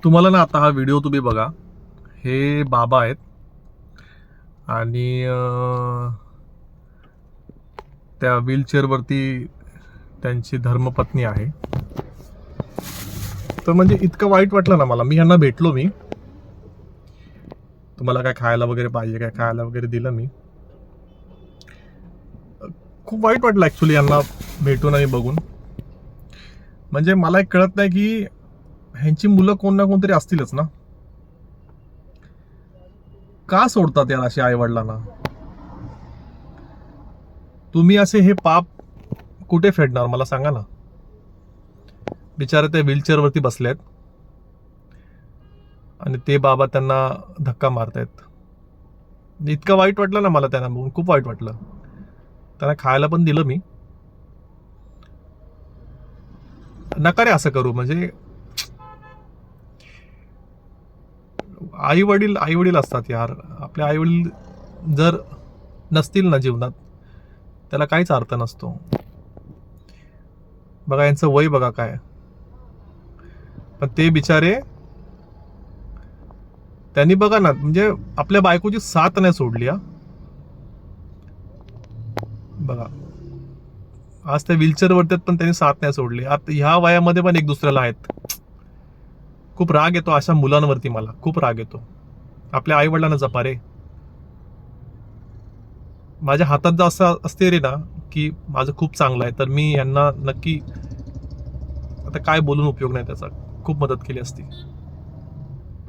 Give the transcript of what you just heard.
तुम्हाला ना आता हा व्हिडिओ तुम्ही बघा. हे बाबा आहेत आणि त्या व्हीलचेअरवरती त्यांची धर्मपत्नी आहे. तर म्हणजे इतकं वाईट वाटलं ना मला. मी ह्यांना भेटलो. मी तुम्हाला काय खायला वगैरे पाहिजे, काय खायला वगैरे दिलं मी. खूप वाईट वाटलं ॲक्च्युली यांना भेटून आणि बघून. म्हणजे मला एक कळत नाही की ह्यांची मुलं कोण ना कोणतरी असतीलच ना. का सोडतात यार असे आई वडिलांना? तुम्ही असे हे पाप कुठे फेडणार मला सांगा ना. बिचारे ते व्हीलचेअरवरती बसलेत आणि ते बाबा त्यांना धक्का मारतायत. इतकं वाईट वाटलं ना मला त्यांना बघून. खूप वाईट वाटलं. त्यांना खायला पण दिलं मी. नका रे असं करू. म्हणजे आई वडील असतात यार. आपले आई वडील जर नसतील ना जीवनात, त्याला काहीच अर्थ नसतो. बघा यांचं वय बघा काय. पण ते बिचारे त्यांनी बघा ना, म्हणजे आपल्या बायकोची साथ नाही सोडली. बघा आज त्या व्हीलचेअरवरती पण त्यांनी साथ नाही सोडली. आता ह्या वयामध्ये पण एक दुसऱ्याला आहेत. खूप राग येतो अशा मुलांवरती. मला खूप राग येतो. आपल्या आई वडिलांना जपा रे. माझ्या हातात जर असं असते रे ना की माझं खूप चांगलं आहे, तर मी यांना नक्की आता काय बोलून उपयोग नाही त्याचा. खूप मदत केली असती.